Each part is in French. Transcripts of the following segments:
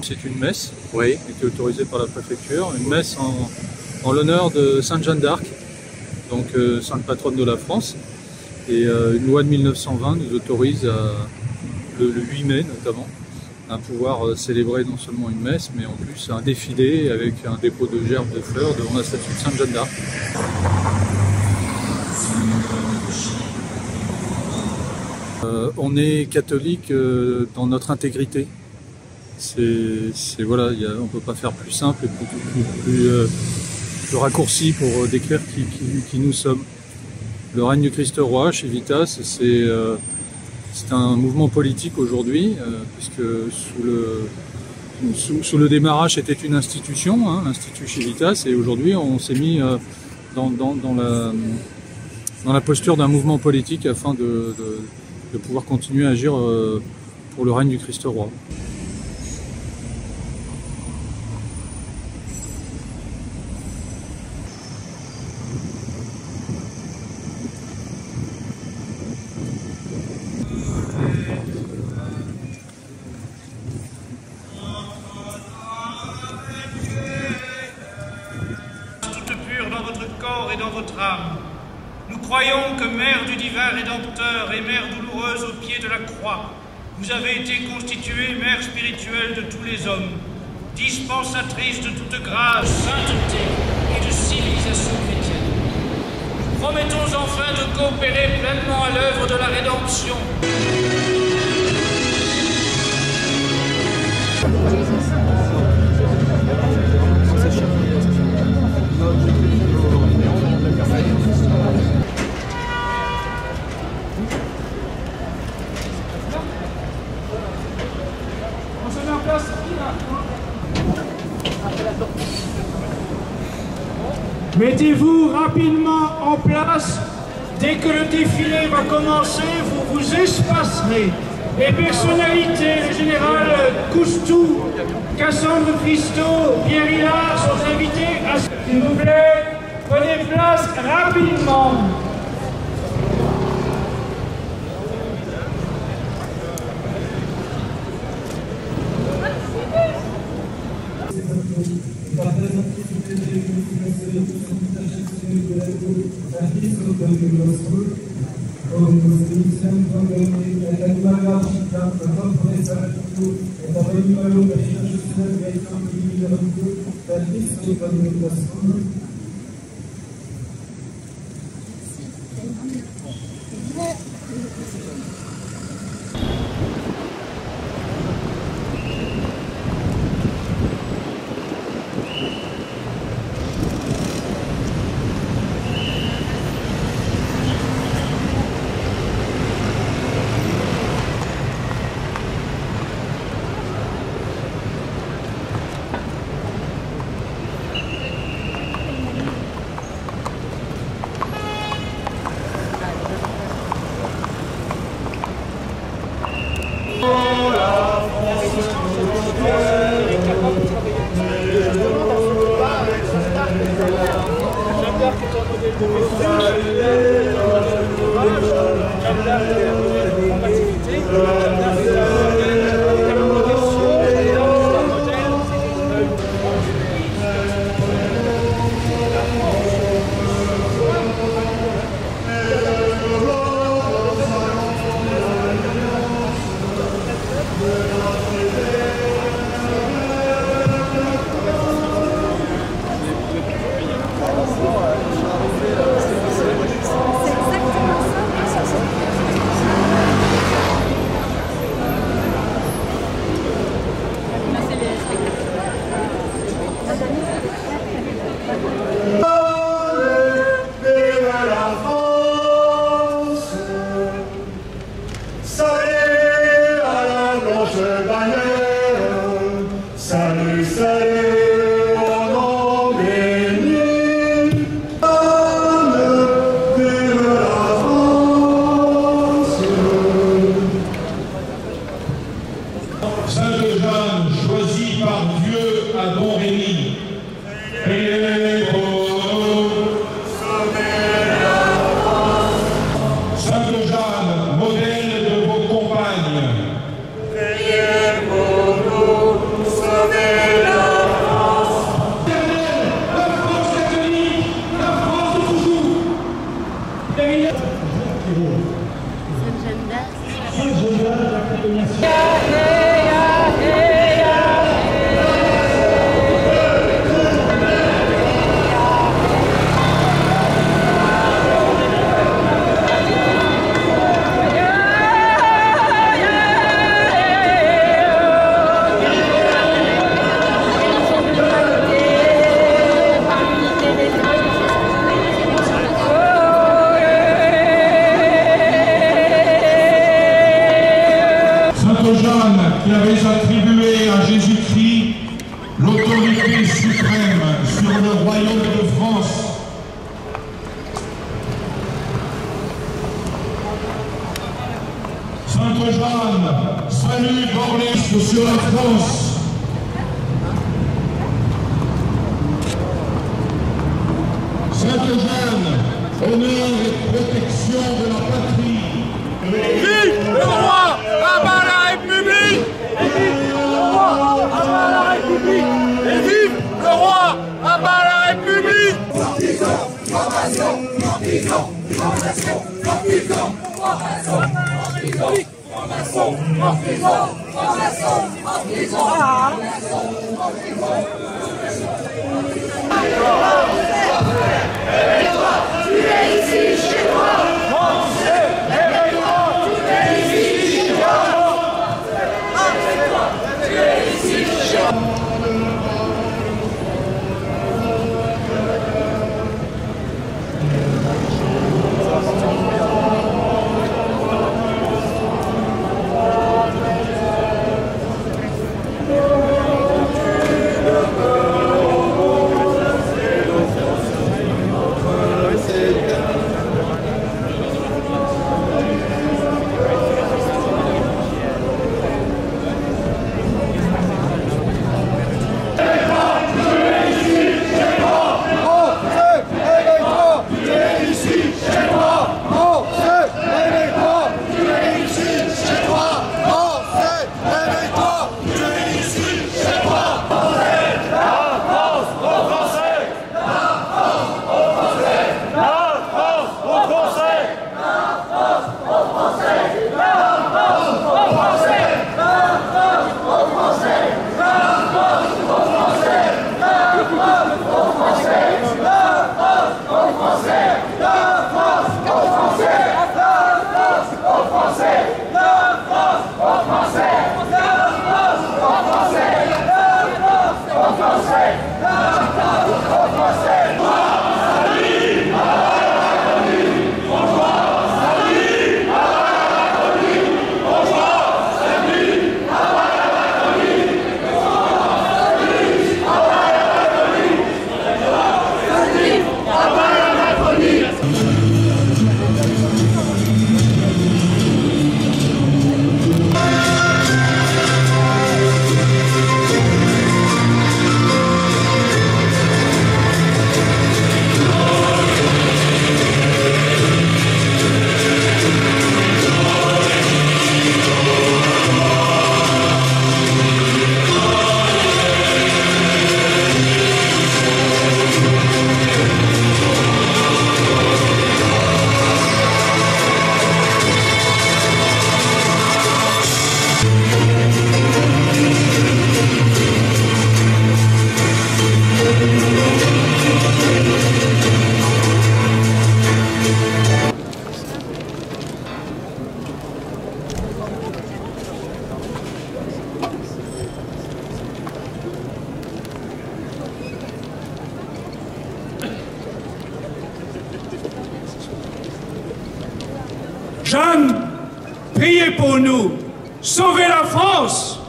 C'est une messe, oui, qui était autorisée par la préfecture, une messe en l'honneur de Sainte Jeanne d'Arc, donc sainte patronne de la France. Et une loi de 1920 nous autorise, le 8 mai notamment, à pouvoir célébrer non seulement une messe, mais en plus un défilé avec un dépôt de gerbes de fleurs devant la statue de Sainte Jeanne d'Arc. On est catholique dans notre intégrité. Voilà, on ne peut pas faire plus simple et plus raccourci pour décrire qui nous sommes. Le règne du Christ roi chez Vitas, c'est un mouvement politique aujourd'hui, puisque sous le démarrage c'était une institution, hein, l'Institut chez Vitas, et aujourd'hui on s'est mis dans la posture d'un mouvement politique afin de pouvoir continuer à agir pour le règne du Christ roi. Et dans votre âme. Nous croyons que Mère du divin Rédempteur et Mère douloureuse au pied de la croix, vous avez été constituée Mère spirituelle de tous les hommes, dispensatrice de toute grâce, sainteté et de civilisation chrétienne. Nous promettons enfin de coopérer pleinement à l'œuvre de la rédemption. Mettez-vous rapidement en place. Dès que le défilé va commencer, vous vous espacerez. Les personnalités, le général Coustou, Cassandre Christo, Pierre Hillard sont invités à... S'il vous plaît, prenez place rapidement. famille borniste sur la France. Sainte-Jeanne, honneur et protection de la patrie. Vive le roi, à bas la République! Et vive le roi, à bas la République! Et vive le roi, à bas la République! Jeanne, priez pour nous. Sauvez la France.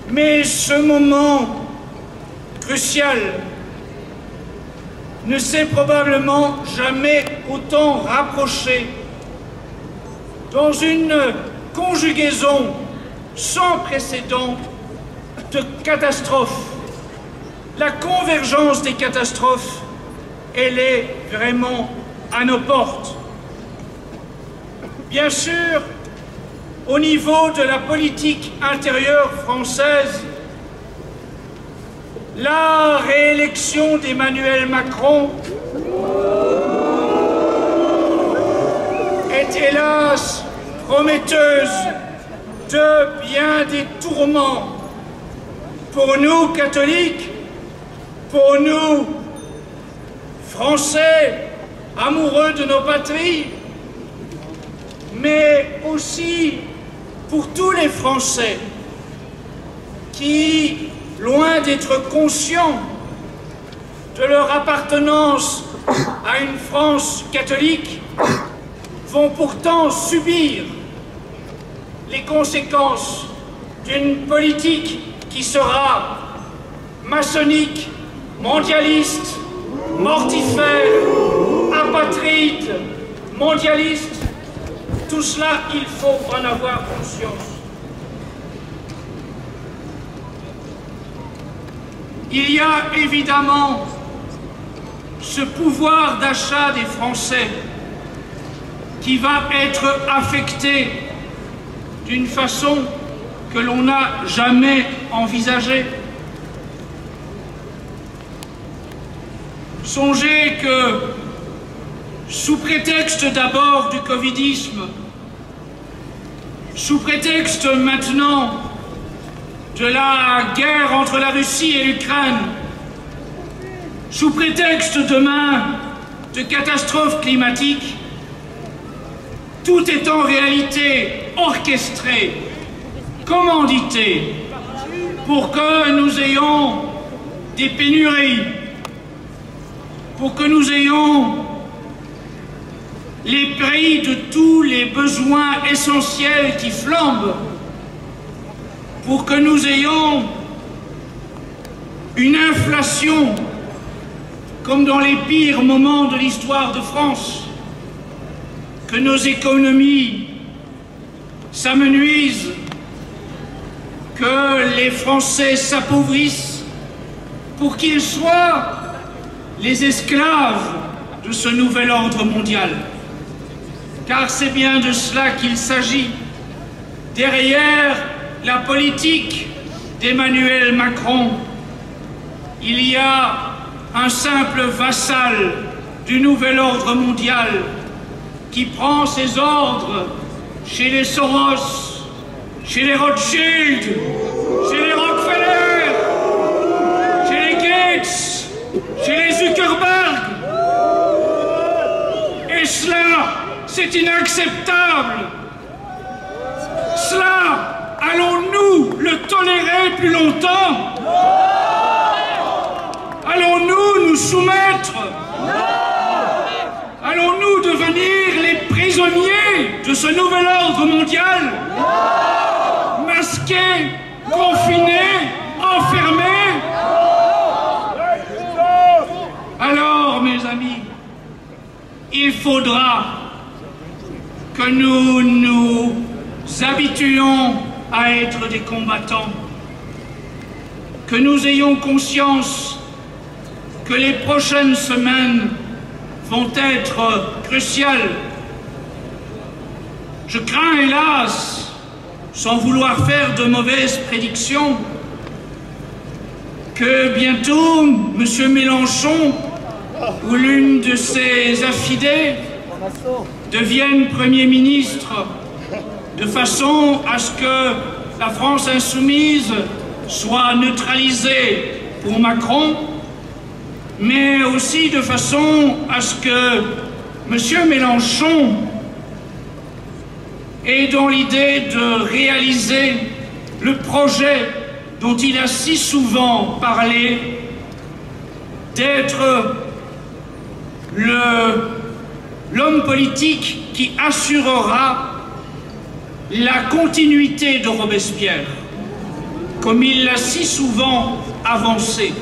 Mais ce moment crucial ne s'est probablement jamais autant rapproché dans une conjugaison sans précédent de catastrophes. La convergence des catastrophes elle est vraiment à nos portes. Bien sûr, au niveau de la politique intérieure française, la réélection d'Emmanuel Macron est hélas prometteuse de bien des tourments pour nous catholiques, pour nous Français amoureux de nos patries, mais aussi pour tous les Français qui, loin d'être conscients de leur appartenance à une France catholique, vont pourtant subir les conséquences d'une politique qui sera maçonnique, mondialiste, mortifère, apatride, mondialiste. Tout cela, il faut en avoir conscience. Il y a évidemment ce pouvoir d'achat des Français qui va être affecté d'une façon que l'on n'a jamais envisagée. Songez que, sous prétexte d'abord du covidisme, sous prétexte maintenant de la guerre entre la Russie et l'Ukraine, sous prétexte demain de catastrophes climatiques, tout est en réalité orchestré, commandité, pour que nous ayons des pénuries, pour que nous ayons les prix de tous les besoins essentiels qui flambent, pour que nous ayons une inflation comme dans les pires moments de l'histoire de France, que nos économies s'amenuisent, que les Français s'appauvrissent pour qu'ils soient les esclaves de ce nouvel ordre mondial. Car c'est bien de cela qu'il s'agit. Derrière la politique d'Emmanuel Macron, il y a un simple vassal du nouvel ordre mondial qui prend ses ordres chez les Soros, chez les Rothschild, chez les Rockefeller, chez les Gates, chez les Zuckerberg. Et cela, c'est inacceptable. Cela, allons-nous le tolérer plus longtemps? Allons-nous nous soumettre? Allons-nous devenir les prisonniers de ce nouvel ordre mondial? Masqués, confinés, enfermés? Alors, mes amis, il faudra que nous nous habituions à être des combattants, que nous ayons conscience que les prochaines semaines vont être cruciales. Je crains, hélas, sans vouloir faire de mauvaises prédictions, que bientôt M. Mélenchon ou l'une de ses affidés devienne Premier ministre, de façon à ce que la France insoumise soit neutralisée pour Macron, mais aussi de façon à ce que M. Mélenchon ait dans l'idée de réaliser le projet dont il a si souvent parlé, d'être l'homme politique qui assurera la continuité de Robespierre, comme il l'a si souvent avancé.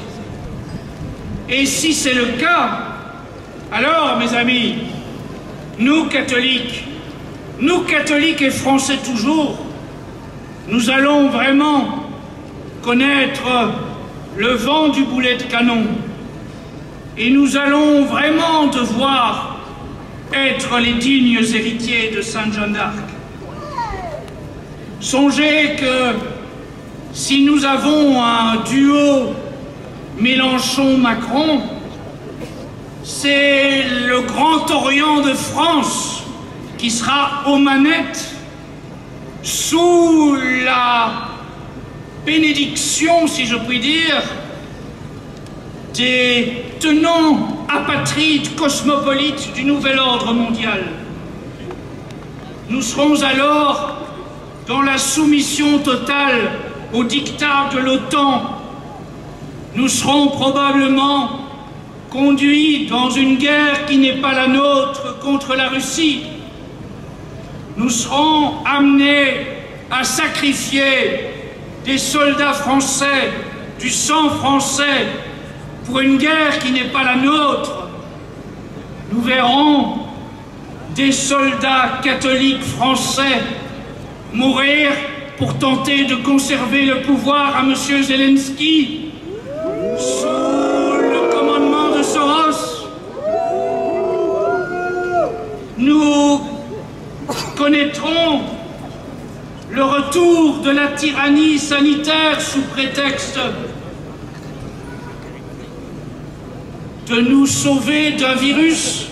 Et si c'est le cas, alors, mes amis, nous catholiques et français toujours, nous allons vraiment connaître le vent du boulet de canon. Et nous allons vraiment devoir être les dignes héritiers de Sainte Jeanne d'Arc. Songez que si nous avons un duo Mélenchon-Macron, c'est le Grand Orient de France qui sera aux manettes sous la bénédiction, si je puis dire, des tenants apatrides cosmopolites du nouvel ordre mondial. Nous serons alors dans la soumission totale au diktat de l'OTAN. Nous serons probablement conduits dans une guerre qui n'est pas la nôtre contre la Russie. Nous serons amenés à sacrifier des soldats français, du sang français, pour une guerre qui n'est pas la nôtre. Nous verrons des soldats catholiques français mourir pour tenter de conserver le pouvoir à M. Zelensky sous le commandement de Soros. Nous connaîtrons le retour de la tyrannie sanitaire sous prétexte de nous sauver d'un virus,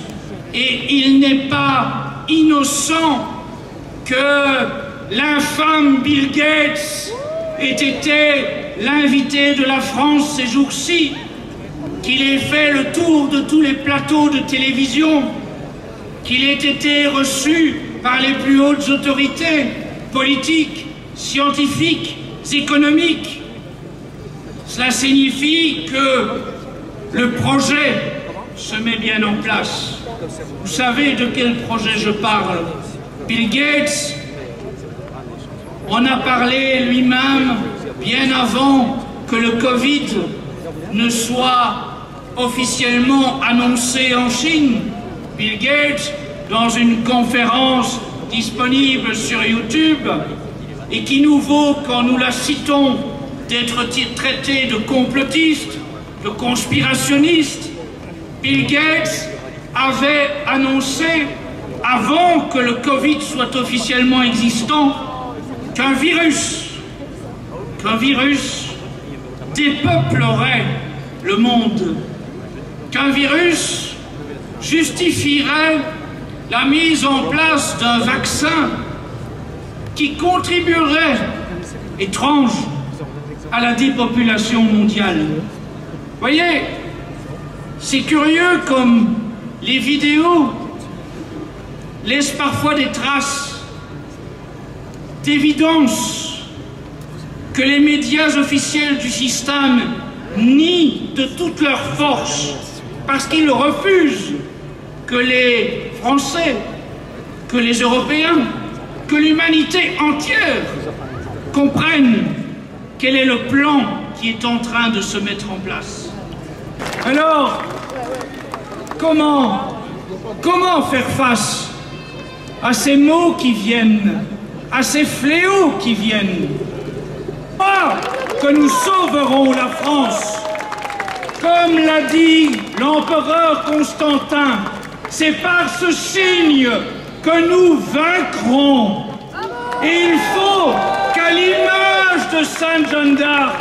et il n'est pas innocent que l'infâme Bill Gates ait été l'invité de la France ces jours-ci, qu'il ait fait le tour de tous les plateaux de télévision, qu'il ait été reçu par les plus hautes autorités politiques, scientifiques, économiques. Cela signifie que le projet se met bien en place. Vous savez de quel projet je parle? Bill Gates en a parlé lui-même bien avant que le Covid ne soit officiellement annoncé en Chine. Bill Gates, dans une conférence disponible sur YouTube, et qui nous vaut, quand nous la citons, d'être traité de complotiste, de conspirationniste, Bill Gates avait annoncé, avant que le Covid soit officiellement existant, qu'un virus dépeuplerait le monde, qu'un virus justifierait la mise en place d'un vaccin qui contribuerait, étrange, à la dépopulation mondiale. Voyez, c'est curieux comme les vidéos laissent parfois des traces d'évidence que les médias officiels du système nient de toute leur force parce qu'ils refusent que les Français, que les Européens, que l'humanité entière comprennent quel est le plan qui est en train de se mettre en place. Alors, comment faire face à ces maux qui viennent, à ces fléaux qui viennent? Pas que nous sauverons la France. Comme l'a dit l'empereur Constantin, c'est par ce signe que nous vaincrons. Et il faut qu'à l'image de Sainte Jeanne d'Arc,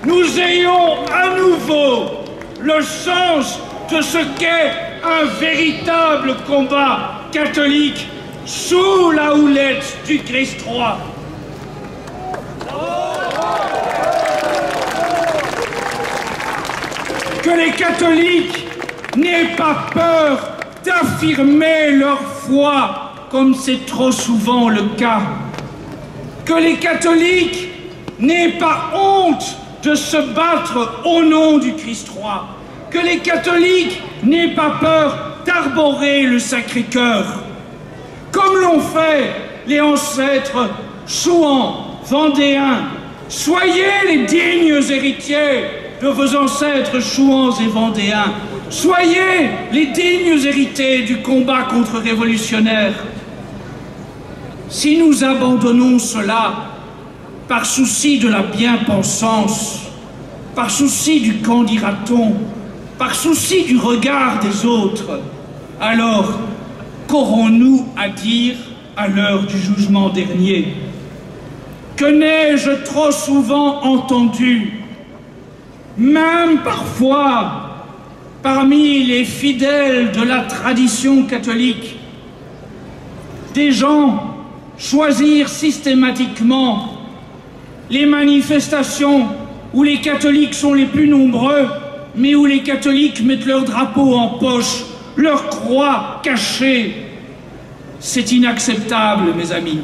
nous ayons à nouveau le sens de ce qu'est un véritable combat catholique sous la houlette du Christ roi. Que les catholiques n'aient pas peur d'affirmer leur foi, comme c'est trop souvent le cas. Que les catholiques n'aient pas honte de se battre au nom du Christ roi. Que les catholiques n'aient pas peur d'arborer le Sacré-Cœur. Comme l'ont fait les ancêtres chouans, vendéens. Soyez les dignes héritiers de vos ancêtres chouans et vendéens. Soyez les dignes héritiers du combat contre-révolutionnaire. Si nous abandonnons cela par souci de la bien-pensance, par souci du qu'en dira-t-on, par souci du regard des autres, alors qu'aurons-nous à dire à l'heure du jugement dernier? Que n'ai-je trop souvent entendu, même parfois parmi les fidèles de la tradition catholique, des gens choisir systématiquement les manifestations où les catholiques sont les plus nombreux, mais où les catholiques mettent leur drapeau en poche, leur croix cachée. C'est inacceptable, mes amis.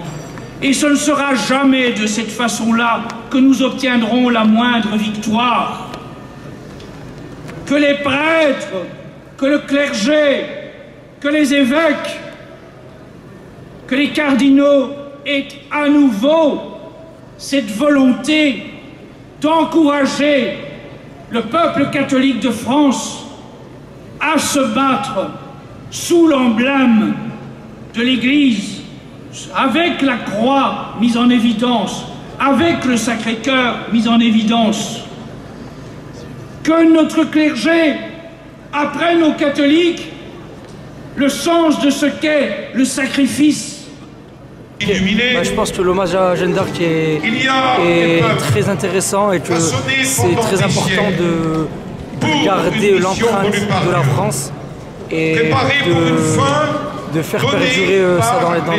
Et ce ne sera jamais de cette façon-là que nous obtiendrons la moindre victoire. Que les prêtres, que le clergé, que les évêques, que les cardinaux aient à nouveau cette volonté d'encourager le peuple catholique de France à se battre sous l'emblème de l'Église, avec la croix mise en évidence, avec le Sacré-Cœur mis en évidence. Que notre clergé apprenne aux catholiques le sens de ce qu'est le sacrifice. Je pense que l'hommage à Jeanne d'Arc est très intéressant et que c'est très important de garder l'empreinte de la France et de faire perdurer ça dans le temps.